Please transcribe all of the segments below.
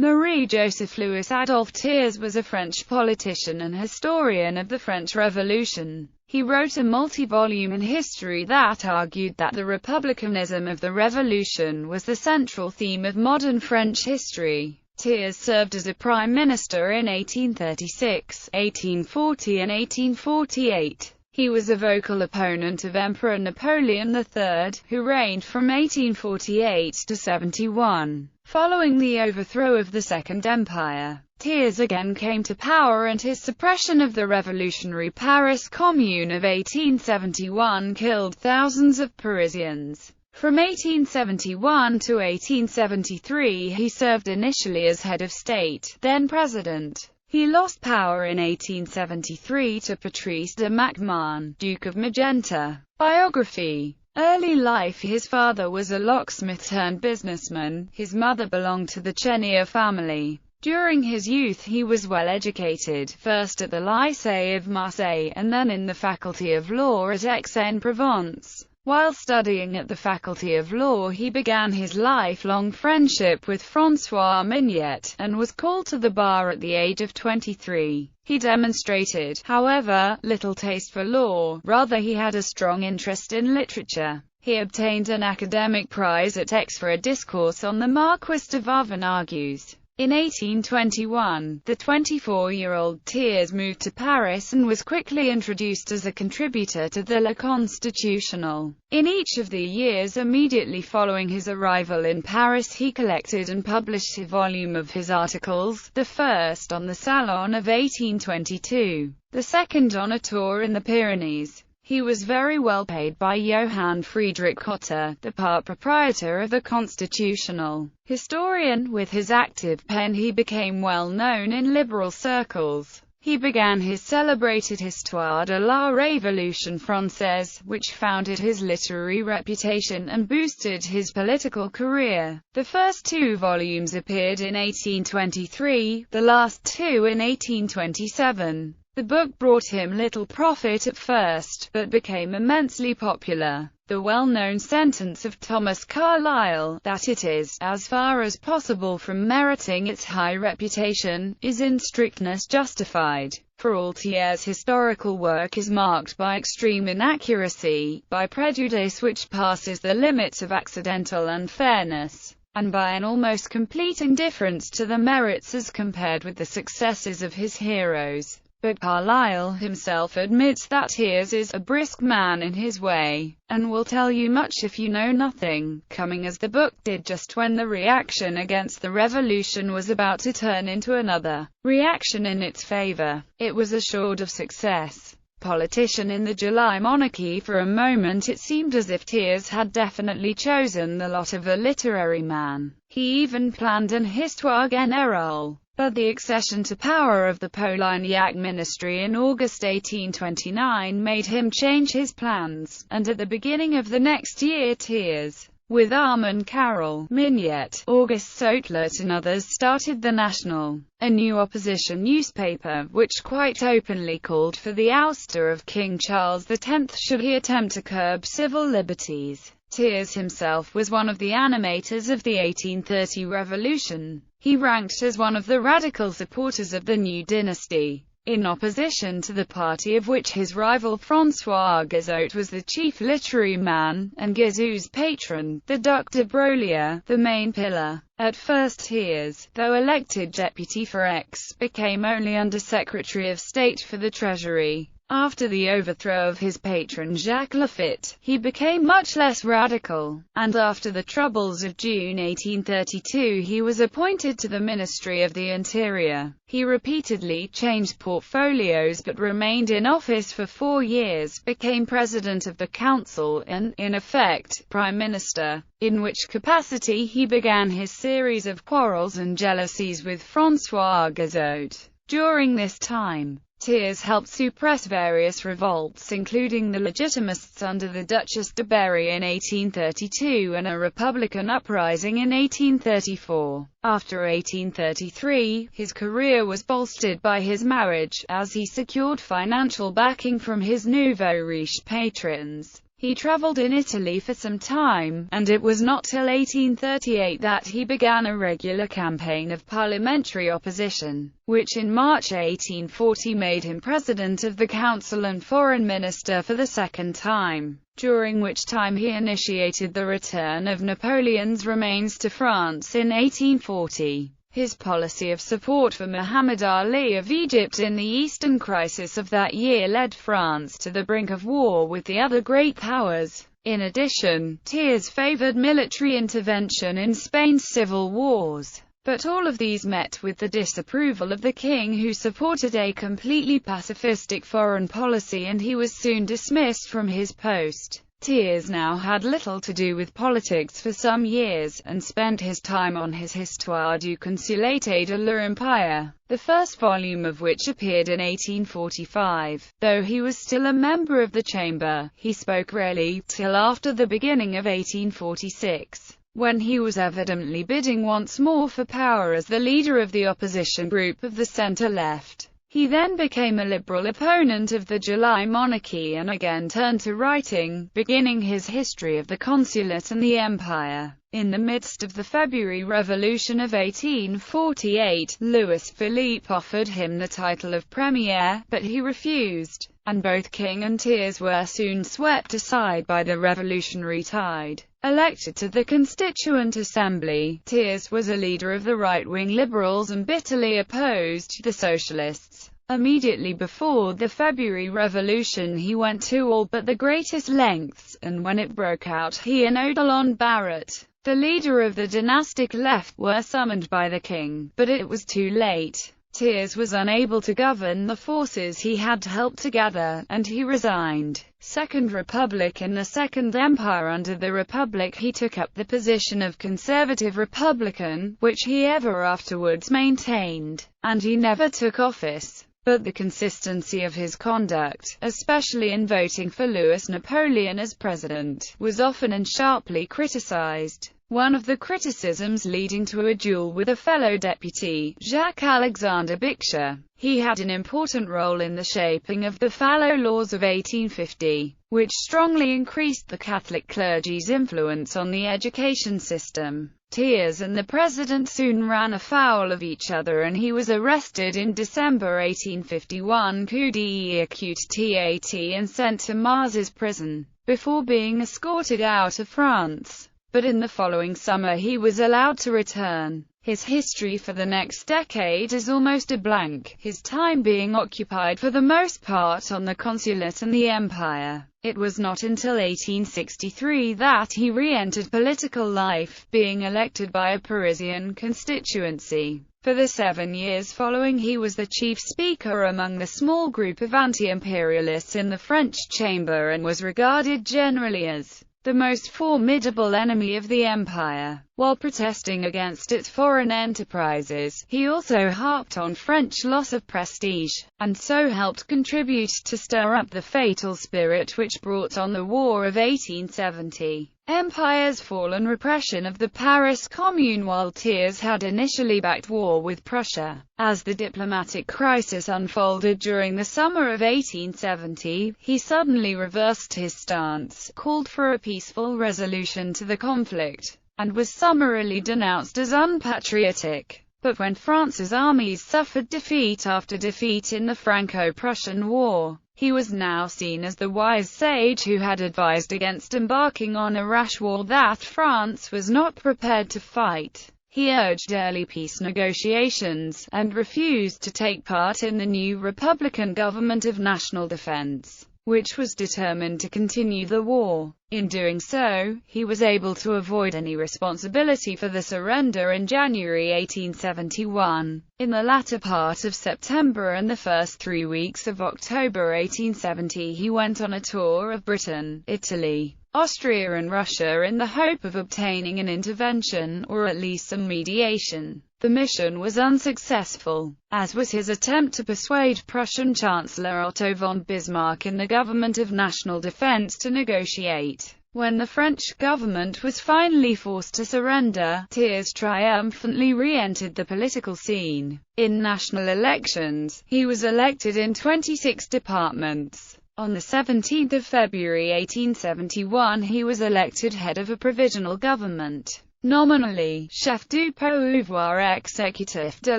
Marie-Joseph Louis Adolphe Thiers was a French politician and historian of the French Revolution. He wrote a multi-volume history that argued that the republicanism of the Revolution was the central theme of modern French history. Thiers served as a prime minister in 1836, 1840 and 1848. He was a vocal opponent of Emperor Napoleon III, who reigned from 1848 to 71. Following the overthrow of the Second Empire, Thiers again came to power, and his suppression of the revolutionary Paris Commune of 1871 killed thousands of Parisians. From 1871 to 1873 he served initially as head of state, then president. He lost power in 1873 to Patrice de Maquemin, Duke of Magenta. Biography. Early life. His father was a locksmith-turned-businessman, his mother belonged to the Chenier family. During his youth he was well educated, first at the Lycée of Marseille, and then in the Faculty of Law at Aix-en-Provence. While studying at the Faculty of Law he began his lifelong friendship with François Mignet, and was called to the bar at the age of 23. He demonstrated, however, little taste for law, rather he had a strong interest in literature. He obtained an academic prize at Aix for a discourse on the Marquis de Vauvenargues. In 1821, the 24-year-old Thiers moved to Paris and was quickly introduced as a contributor to the Le Constitutionnel. In each of the years immediately following his arrival in Paris he collected and published a volume of his articles, the first on the Salon of 1822, the second on a tour in the Pyrenees. He was very well paid by Johann Friedrich Cotter, the part proprietor of the Constitutional historian. With his active pen he became well known in liberal circles. He began his celebrated Histoire de la Révolution Française, which founded his literary reputation and boosted his political career. The first two volumes appeared in 1823, the last two in 1827. The book brought him little profit at first, but became immensely popular. The well-known sentence of Thomas Carlyle, that it is, as far as possible from meriting its high reputation, is in strictness justified. For all Thiers' historical work is marked by extreme inaccuracy, by prejudice which passes the limits of accidental unfairness, and by an almost complete indifference to the merits as compared with the successes of his heroes. But Carlyle himself admits that Thiers is a brisk man in his way, and will tell you much if you know nothing, coming as the book did just when the reaction against the revolution was about to turn into another reaction in its favor. It was assured of success. Politician in the July monarchy. For a moment it seemed as if Thiers had definitely chosen the lot of a literary man. He even planned an histoire générale. But the accession to power of the Polignac ministry in August 1829 made him change his plans, and at the beginning of the next year Thiers, with Armand Carrel, Mignet, Auguste Soutlat and others started the National, a new opposition newspaper, which quite openly called for the ouster of King Charles X should he attempt to curb civil liberties. Thiers himself was one of the animators of the 1830 revolution. He ranked as one of the radical supporters of the new dynasty, in opposition to the party of which his rival François Guizot was the chief literary man, and Guizot's patron, the Duc de Broglie, the main pillar. At first Thiers, though elected deputy for Aix, became only Under-Secretary of State for the Treasury. After the overthrow of his patron Jacques Lafitte, he became much less radical, and after the troubles of June 1832 he was appointed to the Ministry of the Interior. He repeatedly changed portfolios but remained in office for 4 years, became President of the Council and, in effect, Prime Minister, in which capacity he began his series of quarrels and jealousies with François Guizot. During this time, Thiers helped suppress various revolts including the Legitimists under the Duchesse de Berry in 1832 and a Republican uprising in 1834. After 1833, his career was bolstered by his marriage, as he secured financial backing from his nouveau riche patrons. He travelled in Italy for some time, and it was not till 1838 that he began a regular campaign of parliamentary opposition, which in March 1840 made him President of the Council and Foreign Minister for the second time, during which time he initiated the return of Napoleon's remains to France in 1840. His policy of support for Muhammad Ali of Egypt in the Eastern crisis of that year led France to the brink of war with the other great powers. In addition, Thiers favored military intervention in Spain's civil wars. But all of these met with the disapproval of the king, who supported a completely pacifistic foreign policy, and he was soon dismissed from his post. Thiers now had little to do with politics for some years, and spent his time on his Histoire du Consulate de l'Empire, the first volume of which appeared in 1845. Though he was still a member of the Chamber, he spoke rarely, till after the beginning of 1846, when he was evidently bidding once more for power as the leader of the opposition group of the centre-left. He then became a liberal opponent of the July monarchy and again turned to writing, beginning his History of the Consulate and the Empire. In the midst of the February Revolution of 1848, Louis Philippe offered him the title of Premier, but he refused, and both King and Thiers were soon swept aside by the revolutionary tide. Elected to the Constituent Assembly, Thiers was a leader of the right-wing liberals and bitterly opposed the socialists. Immediately before the February Revolution he went to all but the greatest lengths, and when it broke out he and Odilon Barrett, the leader of the dynastic left, were summoned by the king, but it was too late. Thiers was unable to govern the forces he had helped to gather, and he resigned. Second Republic. In the Second Empire under the Republic he took up the position of conservative Republican, which he ever afterwards maintained, and he never took office. But the consistency of his conduct, especially in voting for Louis Napoleon as president, was often and sharply criticized. One of the criticisms leading to a duel with a fellow deputy, Jacques-Alexandre Bichat. He had an important role in the shaping of the Fallow Laws of 1850, which strongly increased the Catholic clergy's influence on the education system. Thiers and the president soon ran afoul of each other, and he was arrested in December 1851 coup d'état and sent to Mars's prison, before being escorted out of France. But in the following summer he was allowed to return. His history for the next decade is almost a blank, his time being occupied for the most part on the consulate and the empire. It was not until 1863 that he re-entered political life, being elected by a Parisian constituency. For the 7 years following he was the chief speaker among the small group of anti-imperialists in the French chamber, and was regarded generally as the most formidable enemy of the empire. While protesting against its foreign enterprises, he also harped on French loss of prestige, and so helped contribute to stir up the fatal spirit which brought on the War of 1870. Empire's fall and repression of the Paris Commune. While Thiers had initially backed war with Prussia, as the diplomatic crisis unfolded during the summer of 1870, he suddenly reversed his stance, called for a peaceful resolution to the conflict, and was summarily denounced as unpatriotic. But when France's armies suffered defeat after defeat in the Franco-Prussian War, he was now seen as the wise sage who had advised against embarking on a rash war that France was not prepared to fight. He urged early peace negotiations, and refused to take part in the new Republican government of national defense, which was determined to continue the war. In doing so, he was able to avoid any responsibility for the surrender in January 1871. In the latter part of September and the first 3 weeks of October 1870 he went on a tour of Britain, Italy, Austria and Russia in the hope of obtaining an intervention, or at least some mediation. The mission was unsuccessful, as was his attempt to persuade Prussian Chancellor Otto von Bismarck and the government of national defense to negotiate. When the French government was finally forced to surrender, Thiers triumphantly re-entered the political scene. In national elections, he was elected in 26 departments, On 17 February 1871 he was elected head of a provisional government, nominally chef du pouvoir exécutif de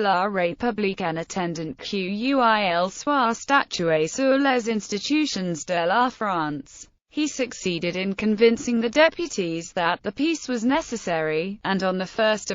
la République en attendant qu'il soit statué sur les institutions de la France. He succeeded in convincing the deputies that the peace was necessary, and on 1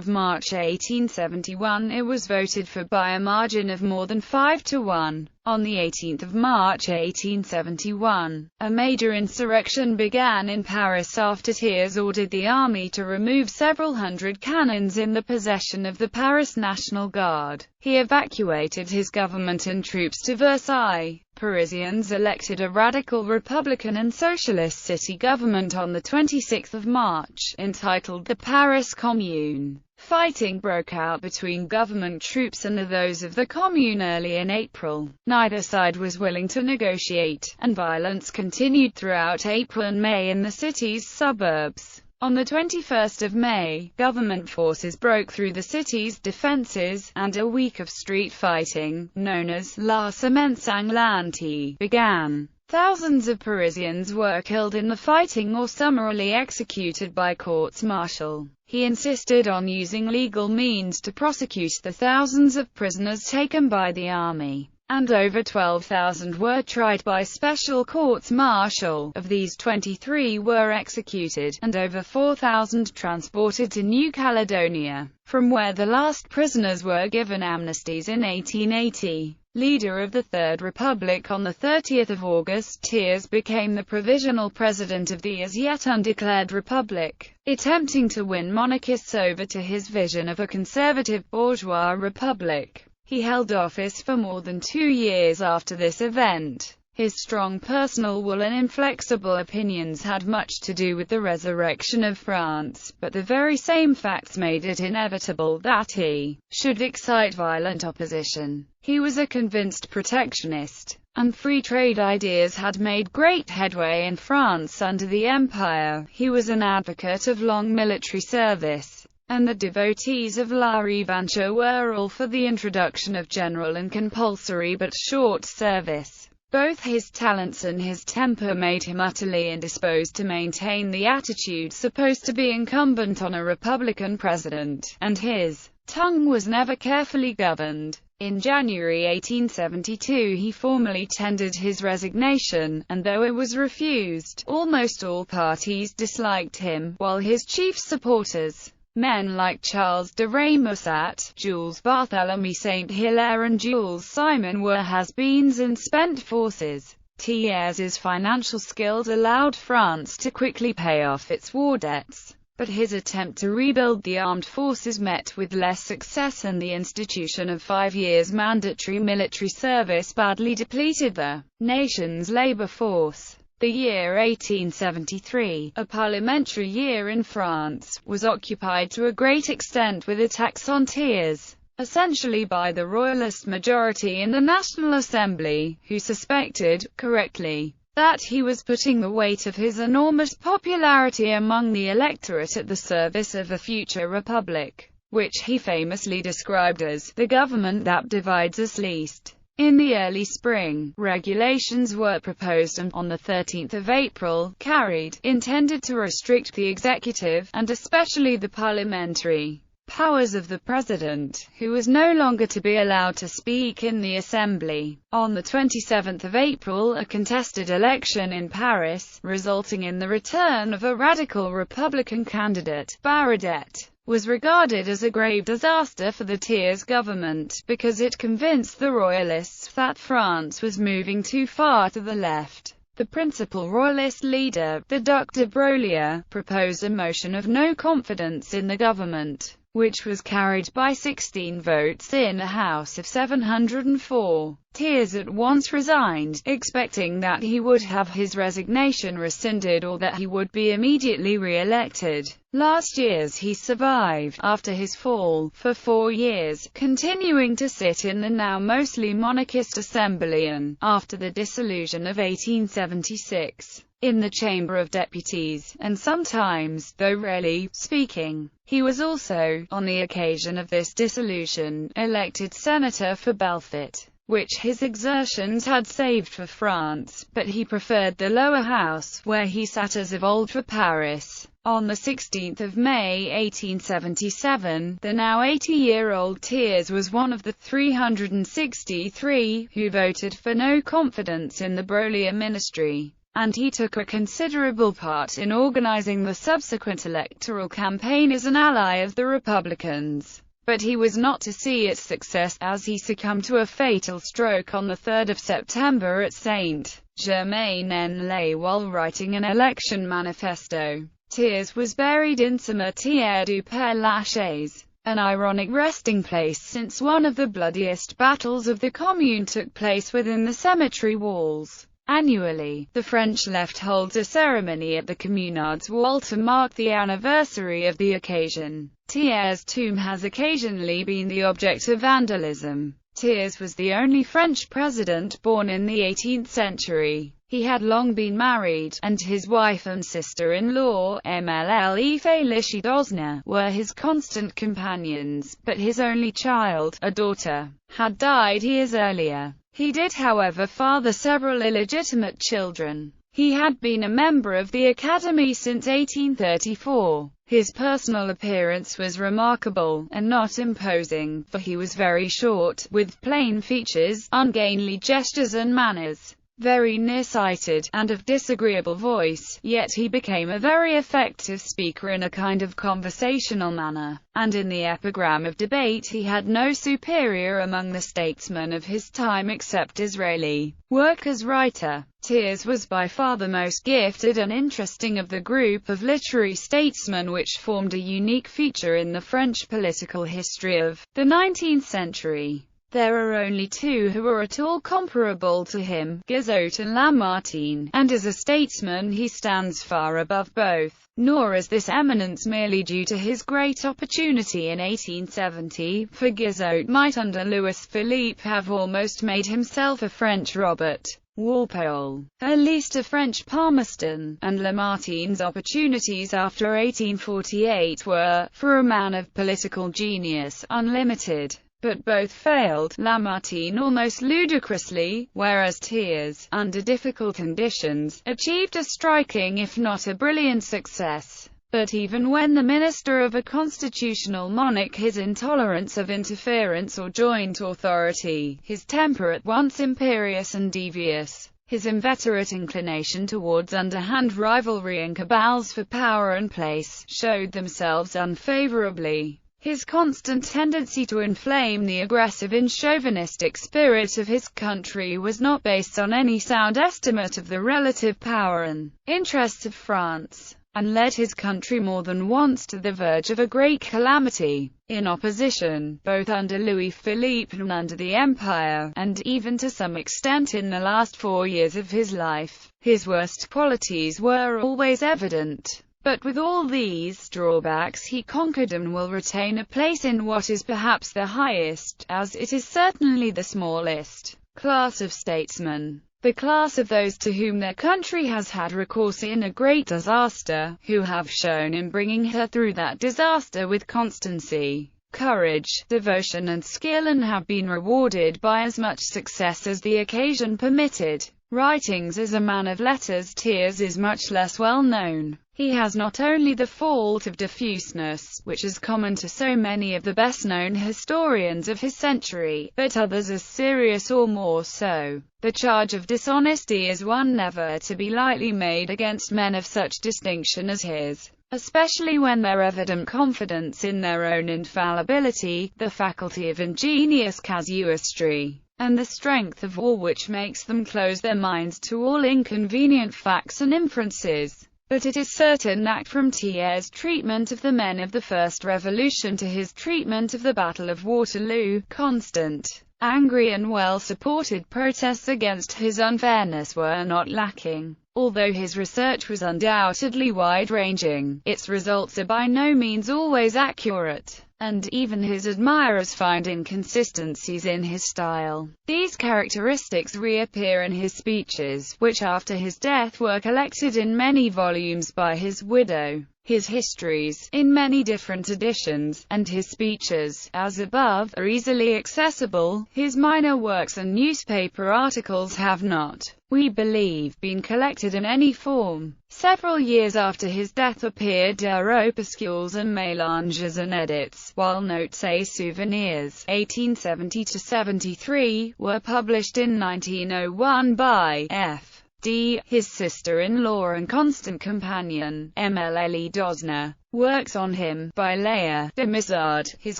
March 1871 it was voted for by a margin of more than 5-1. On 18 March 1871, a major insurrection began in Paris after Thiers ordered the army to remove several hundred cannons in the possession of the Paris National Guard. He evacuated his government and troops to Versailles. Parisians elected a radical Republican and Socialist city government on 26 March, entitled the Paris Commune. Fighting broke out between government troops and those of the Commune early in April. Neither side was willing to negotiate, and violence continued throughout April and May in the city's suburbs. On 21 May, government forces broke through the city's defenses, and a week of street fighting, known as La Semaine Sanglante, began. Thousands of Parisians were killed in the fighting or summarily executed by courts-martial. He insisted on using legal means to prosecute the thousands of prisoners taken by the army, and over 12,000 were tried by special courts-martial. Of these, 23 were executed, and over 4,000 transported to New Caledonia, from where the last prisoners were given amnesties in 1880. Leader of the Third Republic on 30 August, Thiers became the provisional president of the as yet undeclared republic, attempting to win monarchists over to his vision of a conservative bourgeois republic. He held office for more than 2 years after this event. His strong personal will and inflexible opinions had much to do with the resurrection of France, but the very same facts made it inevitable that he should excite violent opposition. He was a convinced protectionist, and free trade ideas had made great headway in France under the Empire. He was an advocate of long military service, and the devotees of La Revanche were all for the introduction of general and compulsory but short service. Both his talents and his temper made him utterly indisposed to maintain the attitude supposed to be incumbent on a Republican president, and his tongue was never carefully governed. In January 1872 he formally tendered his resignation, and though it was refused, almost all parties disliked him, while his chief supporters, men like Charles de Rémusat, Jules Barthélemy Saint-Hilaire and Jules Simon, were has-beens and spent forces. Thiers' financial skills allowed France to quickly pay off its war debts, but his attempt to rebuild the armed forces met with less success, and the institution of 5 years mandatory military service badly depleted the nation's labor force. The year 1873, a parliamentary year in France, was occupied to a great extent with attacks on Thiers, essentially by the royalist majority in the National Assembly, who suspected, correctly, that he was putting the weight of his enormous popularity among the electorate at the service of a future republic, which he famously described as the government that divides us least. In the early spring, regulations were proposed and, on 13 April, carried, intended to restrict the executive, and especially the parliamentary, powers of the president, who was no longer to be allowed to speak in the assembly. On 27 April, a contested election in Paris, resulting in the return of a radical Republican candidate, Baradet, was regarded as a grave disaster for the Thiers government, because it convinced the royalists that France was moving too far to the left. The principal royalist leader, the Duc de Broglie, proposed a motion of no confidence in the government, which was carried by 16 votes in a House of 704. Thiers at once resigned, expecting that he would have his resignation rescinded or that he would be immediately re-elected. Last year's he survived, after his fall, for 4 years, continuing to sit in the now mostly monarchist Assembly and, after the dissolution of 1876, in the Chamber of Deputies, and sometimes, though rarely, speaking. He was also, on the occasion of this dissolution, elected senator for Belfort. which his exertions had saved for France, but he preferred the lower house, where he sat as of old for Paris. On 16 May 1877, the now 80-year-old Thiers was one of the 363 who voted for no confidence in the Broglie ministry, and he took a considerable part in organizing the subsequent electoral campaign as an ally of the Republicans. But he was not to see its success, as he succumbed to a fatal stroke on 3 September at Saint-Germain-en-Laye while writing an election manifesto. Thiers was buried in Cimetière du Père-Lachaise, an ironic resting place since one of the bloodiest battles of the Commune took place within the cemetery walls. Annually, the French left holds a ceremony at the Communard's Wall to mark the anniversary of the occasion. Thiers' tomb has occasionally been the object of vandalism. Thiers was the only French president born in the 18th century. He had long been married, and his wife and sister-in-law, Mlle Félicie d'Osna, were his constant companions, but his only child, a daughter, had died years earlier. He did, however, father several illegitimate children. He had been a member of the Academy since 1834. His personal appearance was remarkable, and not imposing, for he was very short, with plain features, ungainly gestures and manners, very nearsighted, and of disagreeable voice, yet he became a very effective speaker in a kind of conversational manner, and in the epigram of debate he had no superior among the statesmen of his time except Disraeli. Work as writer, Thiers was by far the most gifted and interesting of the group of literary statesmen which formed a unique feature in the French political history of the 19th century. There are only two who are at all comparable to him, Guizot and Lamartine, and as a statesman he stands far above both. Nor is this eminence merely due to his great opportunity in 1870, for Guizot might under Louis-Philippe have almost made himself a French Robert Walpole, at least a French Palmerston, and Lamartine's opportunities after 1848 were, for a man of political genius, unlimited. But both failed, Lamartine almost ludicrously, whereas Thiers, under difficult conditions, achieved a striking if not a brilliant success. But even when the minister of a constitutional monarch, his intolerance of interference or joint authority, his temper at once imperious and devious, his inveterate inclination towards underhand rivalry and cabals for power and place, showed themselves unfavorably. His constant tendency to inflame the aggressive and chauvinistic spirit of his country was not based on any sound estimate of the relative power and interests of France, and led his country more than once to the verge of a great calamity. In opposition, both under Louis-Philippe and under the Empire, and even to some extent in the last 4 years of his life, his worst qualities were always evident. But with all these drawbacks he conquered and will retain a place in what is perhaps the highest, as it is certainly the smallest, class of statesmen. The class of those to whom their country has had recourse in a great disaster, who have shown in bringing her through that disaster with constancy, courage, devotion and skill, and have been rewarded by as much success as the occasion permitted. Writings as a man of letters, Thiers is much less well known. He has not only the fault of diffuseness, which is common to so many of the best-known historians of his century, but others as serious or more so. The charge of dishonesty is one never to be lightly made against men of such distinction as his, especially when their evident confidence in their own infallibility, the faculty of ingenious casuistry, and the strength of will which makes them close their minds to all inconvenient facts and inferences. But it is certain that from Thiers' treatment of the men of the First Revolution to his treatment of the Battle of Waterloo, constant, angry and well-supported protests against his unfairness were not lacking. Although his research was undoubtedly wide-ranging, its results are by no means always accurate, and even his admirers find inconsistencies in his style. These characteristics reappear in his speeches, which after his death were collected in many volumes by his widow. His histories, in many different editions, and his speeches, as above, are easily accessible. His minor works and newspaper articles have not, we believe, been collected in any form. Several years after his death appeared Der Opuscules and Mélanges and edits, while Notes et Souvenirs, 1870–73, were published in 1901 by F. D., his sister-in-law and constant companion, Emile Dosner. Works on him, by Léa de Mizard, his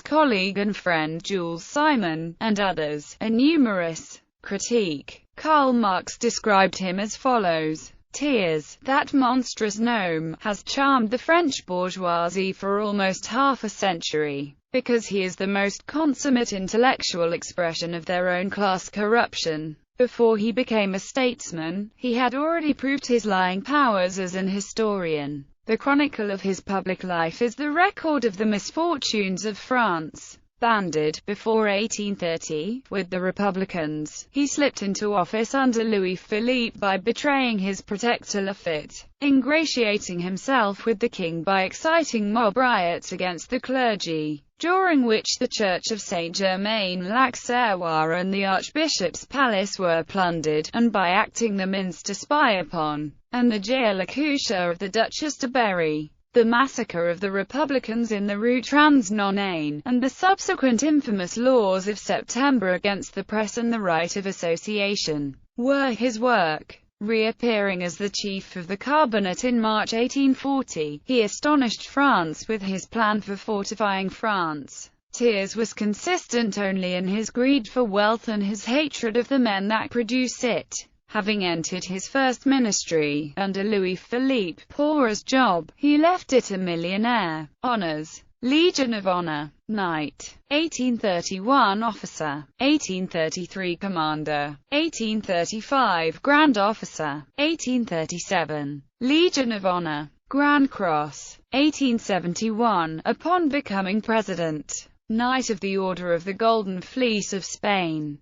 colleague and friend Jules Simon, and others, are numerous. Critique. Karl Marx described him as follows. Thiers, that monstrous gnome, has charmed the French bourgeoisie for almost half a century, because he is the most consummate intellectual expression of their own class corruption. Before he became a statesman, he had already proved his lying powers as an historian. The chronicle of his public life is the record of the misfortunes of France. Banded, before 1830, with the Republicans, he slipped into office under Louis-Philippe by betraying his protector Lafitte, ingratiating himself with the king by exciting mob riots against the clergy, during which the Church of Saint-Germain-l'Auxerrois and the Archbishop's palace were plundered, and by acting the mince to spy upon, and the jail accoucheur of the Duchess de Berry. The massacre of the Republicans in the Rue Transnonain, and the subsequent infamous laws of September against the press and the right of association, were his work. Reappearing as the chief of the cabinet in March 1840, he astonished France with his plan for fortifying France. Thiers was consistent only in his greed for wealth and his hatred of the men that produce it. Having entered his first ministry, under Louis-Philippe, poor as job, he left it a millionaire. Honours: Legion of Honor, Knight, 1831 Officer, 1833 Commander, 1835 Grand Officer, 1837 Legion of Honor, Grand Cross, 1871, upon becoming President, Knight of the Order of the Golden Fleece of Spain.